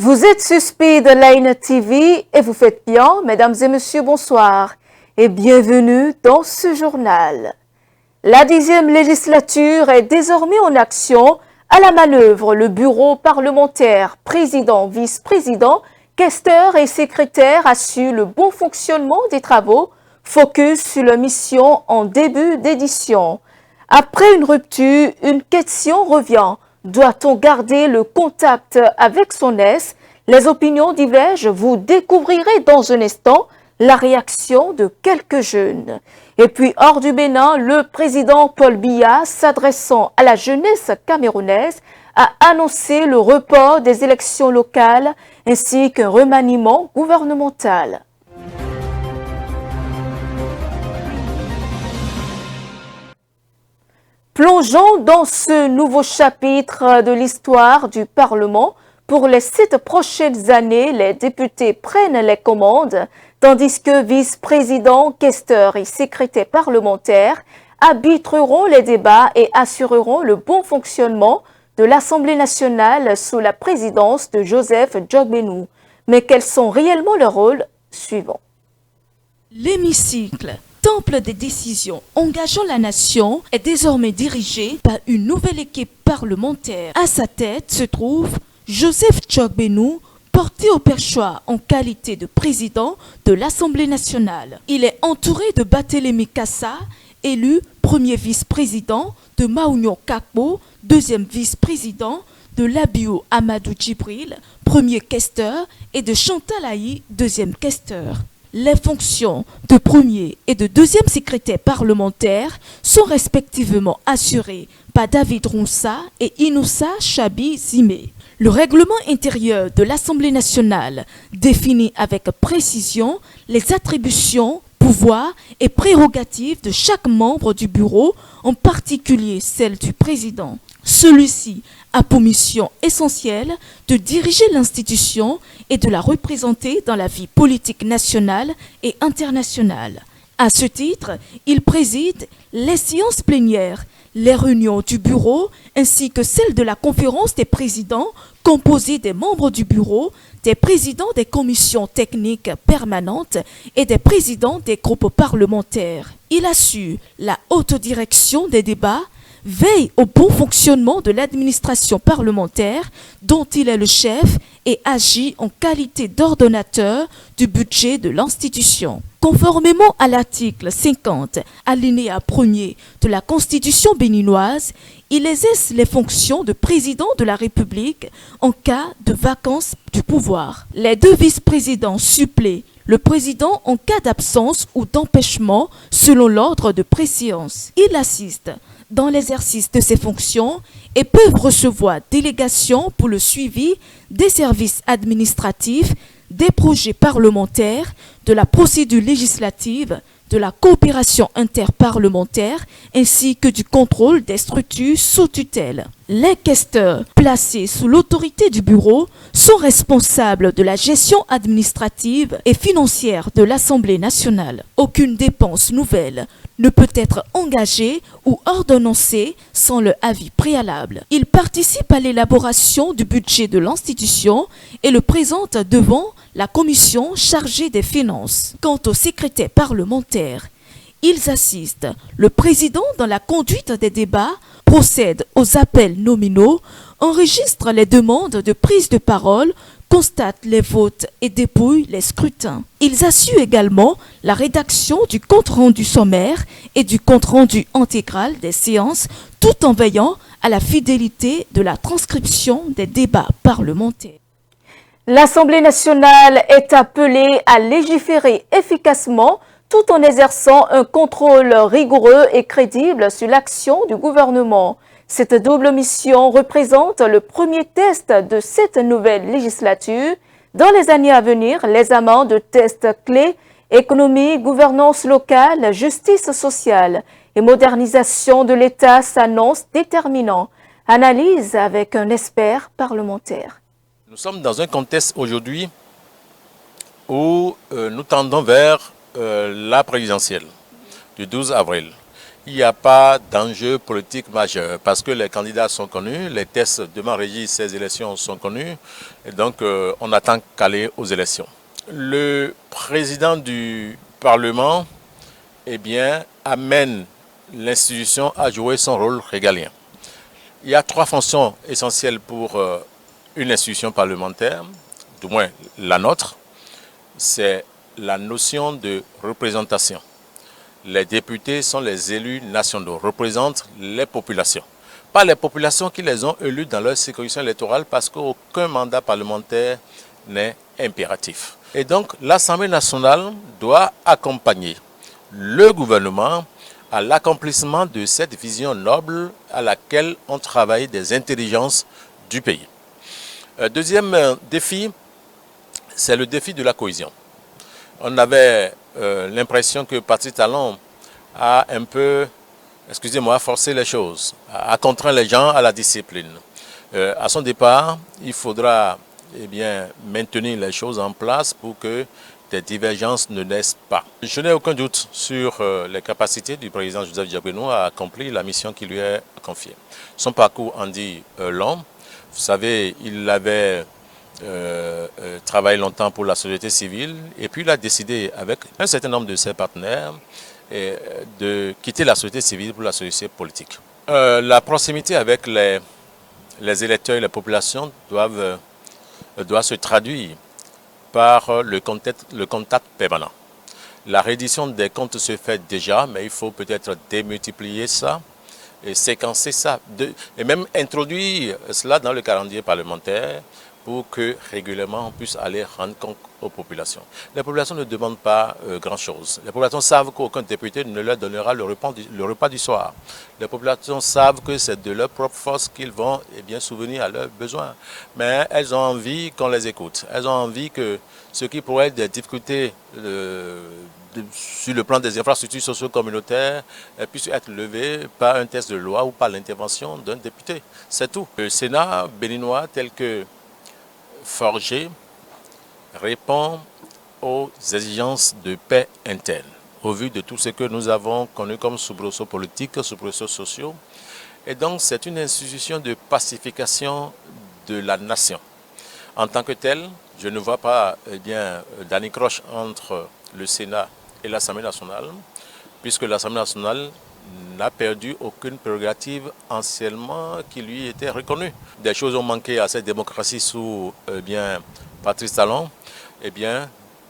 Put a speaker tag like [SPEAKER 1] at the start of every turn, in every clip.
[SPEAKER 1] Vous êtes suspect de Line TV et vous faites bien, mesdames et messieurs, bonsoir et bienvenue dans ce journal. La 10e législature est désormais en action. À la manœuvre, le bureau parlementaire, président, vice-président, questeur et secrétaire assurent le bon fonctionnement des travaux. Focus sur la mission en début d'édition. Après une rupture, une question revient. Doit-on garder le contact avec son ex? Les opinions divergent. Vous découvrirez dans un instant la réaction de quelques jeunes. Et puis, hors du Bénin, le président Paul Biya, s'adressant à la jeunesse camerounaise, a annoncé le report des élections locales ainsi qu'un remaniement gouvernemental. Plongeons dans ce nouveau chapitre de l'histoire du Parlement. Pour les 7 prochaines années, les députés prennent les commandes, tandis que vice-présidents, questeurs et secrétaires parlementaires arbitreront les débats et assureront le bon fonctionnement de l'Assemblée nationale sous la présidence de Joseph Djogbenou. Mais quels sont réellement leurs rôles? Suivants.
[SPEAKER 2] L'hémicycle, temple des décisions engageant la nation, est désormais dirigé par une nouvelle équipe parlementaire. À sa tête se trouve Joseph Djogbenou, porté au perchoir en qualité de président de l'Assemblée nationale. Il est entouré de Barthélémy Kassa, élu premier vice-président, de Maounion Kakbo, deuxième vice-président, de Labiou Amadou Djibril, premier questeur, et de Chantal Aïe, deuxième questeur. Les fonctions de premier et de deuxième secrétaire parlementaire sont respectivement assurées par David Ronsa et Inoussa Chabi Zimé. Le règlement intérieur de l'Assemblée nationale définit avec précision les attributions, pouvoirs et prérogatives de chaque membre du bureau, en particulier celles du président. Celui-ci a pour mission essentielle de diriger l'institution et de la représenter dans la vie politique nationale et internationale. À ce titre, il préside les séances plénières, les réunions du bureau ainsi que celles de la conférence des présidents composée des membres du bureau, des présidents des commissions techniques permanentes et des présidents des groupes parlementaires. Il assure la haute direction des débats, veille au bon fonctionnement de l'administration parlementaire dont il est le chef et agit en qualité d'ordonnateur du budget de l'institution. Conformément à l'article 50, alinéa 1er de la Constitution béninoise, il exerce les fonctions de président de la République en cas de vacance du pouvoir. Les 2 vice-présidents suppléent le président en cas d'absence ou d'empêchement selon l'ordre de préséance. Il assiste dans l'exercice de ses fonctions et peuvent recevoir délégation pour le suivi des services administratifs, des projets parlementaires, de la procédure législative, de la coopération interparlementaire ainsi que du contrôle des structures sous tutelle. Les questeurs placés sous l'autorité du bureau sont responsables de la gestion administrative et financière de l'Assemblée nationale. Aucune dépense nouvelle ne peut être engagée ou ordonnancée sans le avis préalable. Ils participent à l'élaboration du budget de l'institution et le présentent devant la commission chargée des finances. Quant aux secrétaires parlementaires, ils assistent le président dans la conduite des débats, procèdent aux appels nominaux, enregistrent les demandes de prise de parole, constatent les votes et dépouillent les scrutins. Ils assurent également la rédaction du compte-rendu sommaire et du compte-rendu intégral des séances, tout en veillant à la fidélité de la transcription des débats parlementaires.
[SPEAKER 1] L'Assemblée nationale est appelée à légiférer efficacement tout en exerçant un contrôle rigoureux et crédible sur l'action du gouvernement. Cette double mission représente le premier test de cette nouvelle législature. Dans les années à venir, l'examen de tests clés, économie, gouvernance locale, justice sociale et modernisation de l'État s'annoncent déterminants. Analyse avec un expert parlementaire.
[SPEAKER 3] Nous sommes dans un contexte aujourd'hui où nous tendons vers la présidentielle du 12 avril. il n'y a pas d'enjeu politique majeur parce que les candidats sont connus, les tests devant régir ces élections sont connus et donc on attend qu'aller aux élections. Le président du Parlement eh bien, amène l'institution à jouer son rôle régalien. Il y a 3 fonctions essentielles pour une institution parlementaire, du moins la nôtre. C'est la notion de représentation. Les députés sont les élus nationaux, représentent les populations. Pas les populations qui les ont élus dans leur circonscription électorale parce qu'aucun mandat parlementaire n'est impératif. Et donc l'Assemblée nationale doit accompagner le gouvernement à l'accomplissement de cette vision noble à laquelle ont travaillé des intelligences du pays. Deuxième défi, c'est le défi de la cohésion. On avait l'impression que Patrice Talon a un peu, excusez-moi, forcé les choses, a contraint les gens à la discipline. À son départ, il faudra eh bien, maintenir les choses en place pour que des divergences ne naissent pas. Je n'ai aucun doute sur les capacités du président Joseph Tchogbenou à accomplir la mission qui lui est confiée. Son parcours en dit long. Vous savez, il avait travaillé longtemps pour la société civile et puis il a décidé avec un certain nombre de ses partenaires de quitter la société civile pour la société politique. La proximité avec les électeurs et les populations doit se traduire par le contact permanent. La reddition des comptes se fait déjà, mais il faut peut-être démultiplier ça et séquencer ça, et même introduire cela dans le calendrier parlementaire pour que régulièrement on puisse aller rendre compte aux populations. Les populations ne demandent pas grand-chose. Les populations savent qu'aucun député ne leur donnera le repas du soir. Les populations savent que c'est de leur propre force qu'ils vont bien souvenir à leurs besoins. Mais elles ont envie qu'on les écoute. Elles ont envie que ce qui pourrait être des difficultés sur le plan des infrastructures socio-communautaires puisse être levé par un texte de loi ou par l'intervention d'un député. C'est tout. Le Sénat béninois tel que forgé répond aux exigences de paix interne, au vu de tout ce que nous avons connu comme soubresauts politiques, soubresauts sociaux. Et donc, c'est une institution de pacification de la nation. En tant que telle, je ne vois pas d'anicroche entre le Sénat et l'Assemblée nationale, puisque l'Assemblée nationale n'a perdu aucune prérogative anciennement qui lui était reconnue. Des choses ont manqué à cette démocratie sous Patrice Talon.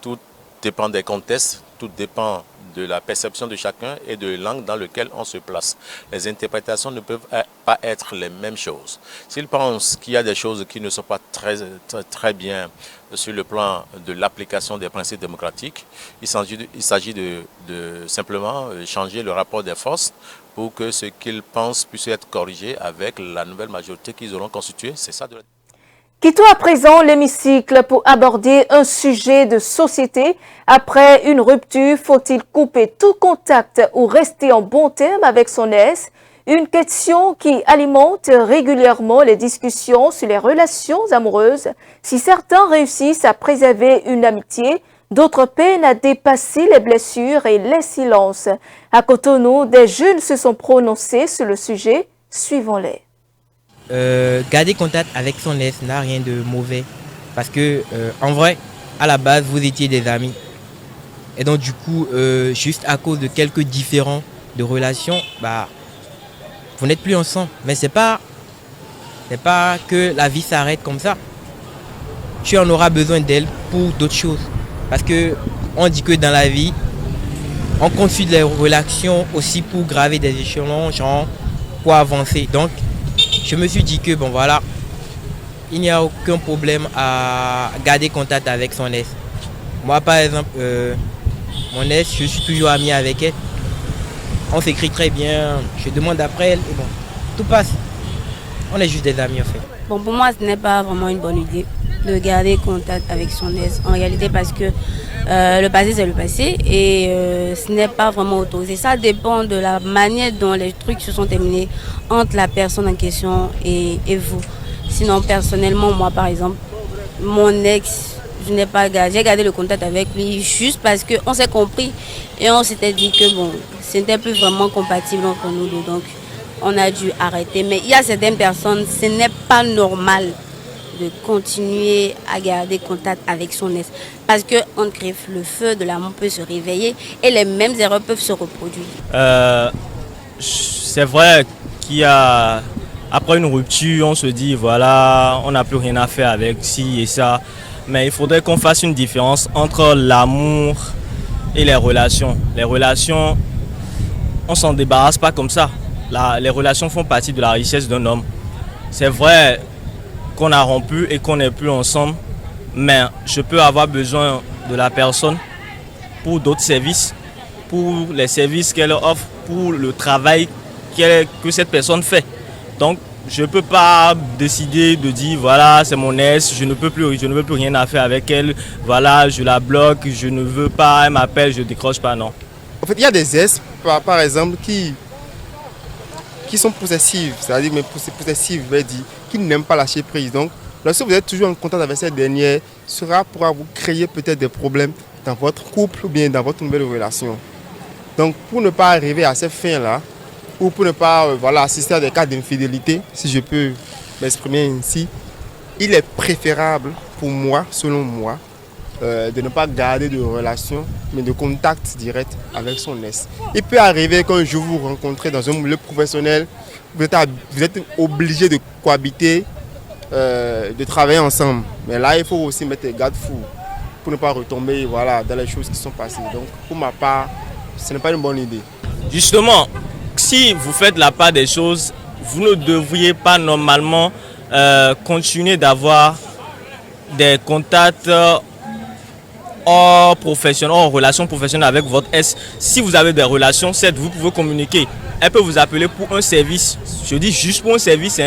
[SPEAKER 3] Tout dépend des contextes, tout dépend de la perception de chacun et de l'angle dans lequel on se place. Les interprétations ne peuvent pas être les mêmes choses. S'il pense qu'il y a des choses qui ne sont pas très bien sur le plan de l'application des principes démocratiques, il s'agit de simplement changer le rapport des forces pour que ce qu'ils pensent puisse être corrigé avec la nouvelle majorité qu'ils auront constituée. C'est ça.
[SPEAKER 1] Quittons à présent l'hémicycle pour aborder un sujet de société. Après une rupture, faut-il couper tout contact ou rester en bon terme avec son ex? Une question qui alimente régulièrement les discussions sur les relations amoureuses. Si certains réussissent à préserver une amitié, d'autres peinent à dépasser les blessures et les silences. À Cotonou, des jeunes se sont prononcés sur le sujet. Suivons-les.
[SPEAKER 4] Garder contact avec son ex n'a rien de mauvais parce que en vrai, à la base, vous étiez des amis. Et donc du coup, juste à cause de quelques différends de relations, vous n'êtes plus ensemble. Mais c'est pas que la vie s'arrête comme ça. Tu en auras besoin d'elle pour d'autres choses. Parce que on dit que dans la vie, on construit les relations aussi pour graver des échelons, genre pour avancer. Donc je me suis dit que il n'y a aucun problème à garder contact avec son ex. Moi par exemple, mon ex, je suis toujours ami avec elle. On s'écrit très bien, je demande après elle et tout passe. On est juste des amis en fait.
[SPEAKER 5] Pour moi, ce n'est pas vraiment une bonne idée de garder contact avec son ex en réalité parce que le passé c'est le passé et ce n'est pas vraiment autorisé. Ça dépend de la manière dont les trucs se sont terminés entre la personne en question et vous. Sinon personnellement, moi par exemple, mon ex, je n'ai pas gardé, j'ai gardé le contact avec lui juste parce qu'on s'est compris et on s'était dit que bon, ce n'était plus vraiment compatible entre nous deux, donc on a dû arrêter. Mais il y a certaines personnes, ce n'est pas normal de continuer à garder contact avec son ex parce qu'on crève le feu de l'amour peut se réveiller et les mêmes erreurs peuvent se reproduire.
[SPEAKER 6] C'est vrai qu'il y a, après une rupture, on se dit voilà, on n'a plus rien à faire avec ci et ça, mais il faudrait qu'on fasse une différence entre l'amour et les relations. Les relations, on s'en débarrasse pas comme ça. Les relations font partie de la richesse d'un homme. C'est vrai qu'on a rompu et qu'on n'est plus ensemble, mais je peux avoir besoin de la personne pour d'autres services, pour les services qu'elle offre, pour le travail que cette personne fait. Donc, je ne peux pas décider de dire, voilà, c'est mon ex, je ne veux plus rien à faire avec elle, voilà, je la bloque, je ne veux pas, elle m'appelle, je ne décroche pas, non.
[SPEAKER 7] En fait, il y a des ex, par exemple, qui sont possessives, c'est-à-dire possessives, je vais dire, qui n'aiment pas lâcher prise. Donc, lorsque vous êtes toujours en contact avec cette dernière, cela pourra vous créer peut-être des problèmes dans votre couple ou bien dans votre nouvelle relation. Donc, pour ne pas arriver à ces fins-là, ou pour ne pas assister à des cas d'infidélité, si je peux m'exprimer ainsi, il est préférable pour moi, selon moi, de ne pas garder de relation, mais de contact direct avec son ex. Il peut arriver qu'un jour vous rencontrez dans un milieu professionnel, vous êtes obligé de cohabiter, de travailler ensemble. Mais là, il faut aussi mettre des garde-fous pour ne pas retomber dans les choses qui sont passées. Donc, pour ma part, ce n'est pas une bonne idée.
[SPEAKER 6] Justement, si vous faites la part des choses, vous ne devriez pas normalement continuer d'avoir des contacts hors relation professionnelle avec votre ex. Si vous avez des relations, certes, vous pouvez communiquer. Elle peut vous appeler pour un service. Je dis juste pour un service,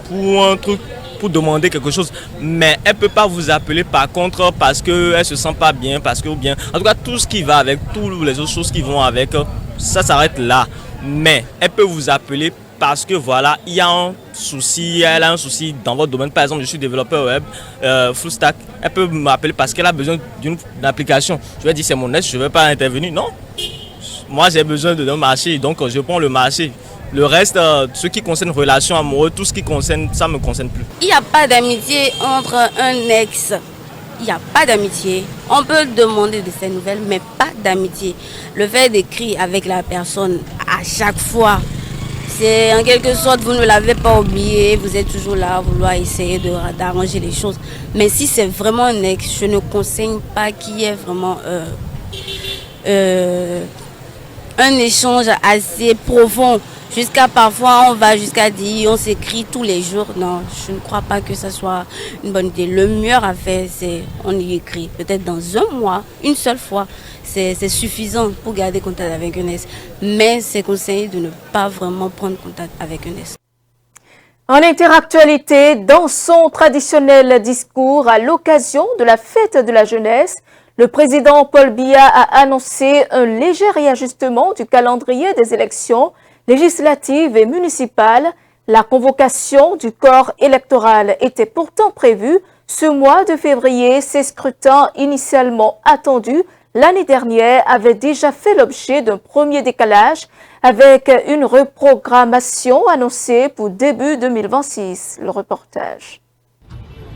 [SPEAKER 6] pour un truc, pour demander quelque chose. Mais elle ne peut pas vous appeler par contre parce qu'elle ne se sent pas bien, en tout cas, tout ce qui va avec, toutes les autres choses qui vont avec, ça s'arrête là. Mais elle peut vous appeler parce que voilà, il y a un souci, elle a un souci dans votre domaine. Par exemple, je suis développeur web, full stack. Elle peut m'appeler parce qu'elle a besoin d'une application. Je vais dire c'est mon ex, je ne vais pas intervenir. Non, moi j'ai besoin d'un marché, donc je prends le marché. Le reste, ce qui concerne relations amoureuses, tout ce qui concerne, ça ne me concerne plus.
[SPEAKER 5] Il n'y a pas d'amitié entre un ex. Il n'y a pas d'amitié. On peut demander de ses nouvelles, mais pas d'amitié. Le fait d'écrire avec la personne à chaque fois, c'est en quelque sorte, vous ne l'avez pas oublié, vous êtes toujours là à vouloir essayer d'arranger les choses. Mais si c'est vraiment un ex, je ne conseille pas qu'il y ait vraiment un échange assez profond. Jusqu'à parfois, on va jusqu'à dire, on s'écrit tous les jours. Non, je ne crois pas que ça soit une bonne idée. Le mieux à faire, c'est on y écrit. Peut-être dans un mois, une seule fois, c'est suffisant pour garder contact avec un ex. Mais c'est conseillé de ne pas vraiment prendre contact avec un ex.
[SPEAKER 1] En interactualité, dans son traditionnel discours à l'occasion de la fête de la jeunesse, le président Paul Biya a annoncé un léger réajustement du calendrier des élections législatives et municipales. La convocation du corps électoral était pourtant prévue ce mois de février. Ces scrutins initialement attendus l'année dernière avaient déjà fait l'objet d'un premier décalage avec une reprogrammation annoncée pour début 2026. Le reportage.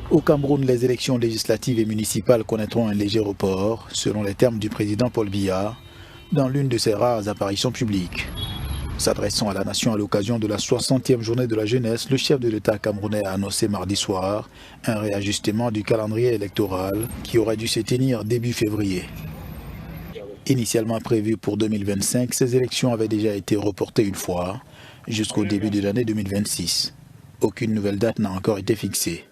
[SPEAKER 8] Au Cameroun, les élections législatives et municipales connaîtront un léger report, selon les termes du président Paul Biya, dans l'une de ses rares apparitions publiques. S'adressant à la nation à l'occasion de la 60e journée de la jeunesse, le chef de l'État camerounais a annoncé mardi soir un réajustement du calendrier électoral qui aurait dû se tenir début février. Initialement prévu pour 2025, ces élections avaient déjà été reportées une fois, jusqu'au début de l'année 2026. Aucune nouvelle date n'a encore été fixée.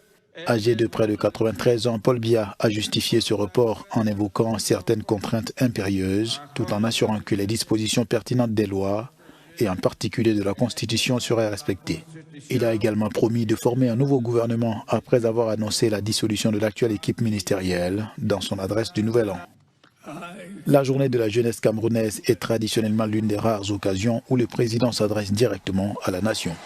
[SPEAKER 8] Âgé de près de 93 ans, Paul Biya a justifié ce report en évoquant certaines contraintes impérieuses, tout en assurant que les dispositions pertinentes des lois et en particulier de la Constitution seraient respectées. Il a également promis de former un nouveau gouvernement après avoir annoncé la dissolution de l'actuelle équipe ministérielle dans son adresse du Nouvel An. La journée de la jeunesse camerounaise est traditionnellement l'une des rares occasions où le président s'adresse directement à la nation.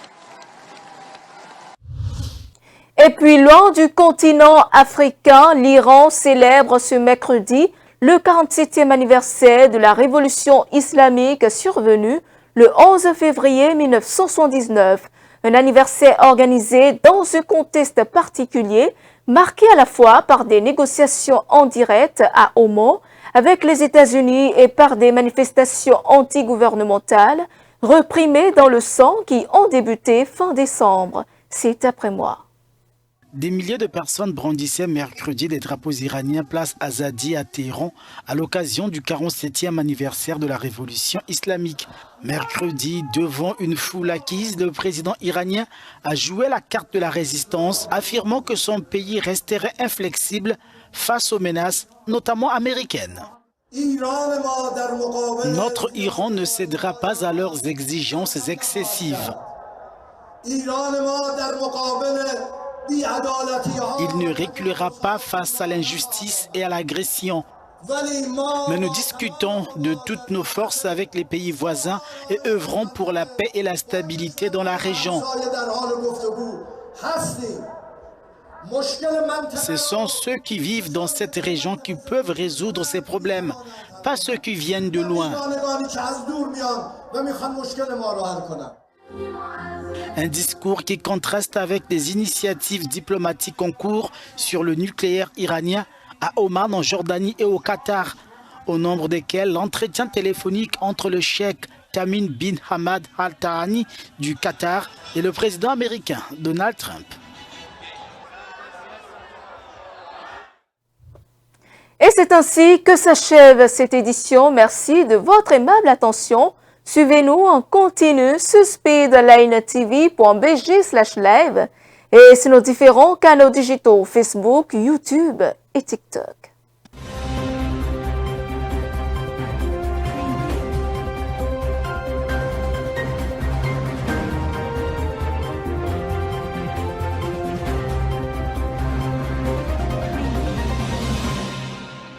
[SPEAKER 1] Et puis, loin du continent africain, l'Iran célèbre ce mercredi le 47e anniversaire de la révolution islamique survenue le 11 février 1979. Un anniversaire organisé dans un contexte particulier, marqué à la fois par des négociations en direct à Oman avec les États-Unis et par des manifestations antigouvernementales réprimées dans le sang qui ont débuté fin décembre. C'est après moi.
[SPEAKER 9] Des milliers de personnes brandissaient mercredi les drapeaux iraniens place Azadi à Téhéran à l'occasion du 47e anniversaire de la révolution islamique. Mercredi, devant une foule acquise, le président iranien a joué la carte de la résistance, affirmant que son pays resterait inflexible face aux menaces, notamment américaines. Notre Iran ne cédera pas à leurs exigences excessives. Il ne reculera pas face à l'injustice et à l'agression. Mais nous discutons de toutes nos forces avec les pays voisins et œuvrons pour la paix et la stabilité dans la région. Ce sont ceux qui vivent dans cette région qui peuvent résoudre ces problèmes, pas ceux qui viennent de loin. Un discours qui contraste avec des initiatives diplomatiques en cours sur le nucléaire iranien à Oman, en Jordanie et au Qatar, au nombre desquels l'entretien téléphonique entre le cheikh Tamim bin Hamad Al Thani du Qatar et le président américain Donald Trump.
[SPEAKER 1] Et c'est ainsi que s'achève cette édition. Merci de votre aimable attention. Suivez-nous en continu sur speedlinetv.bg/live et sur nos différents canaux digitaux Facebook, YouTube et TikTok.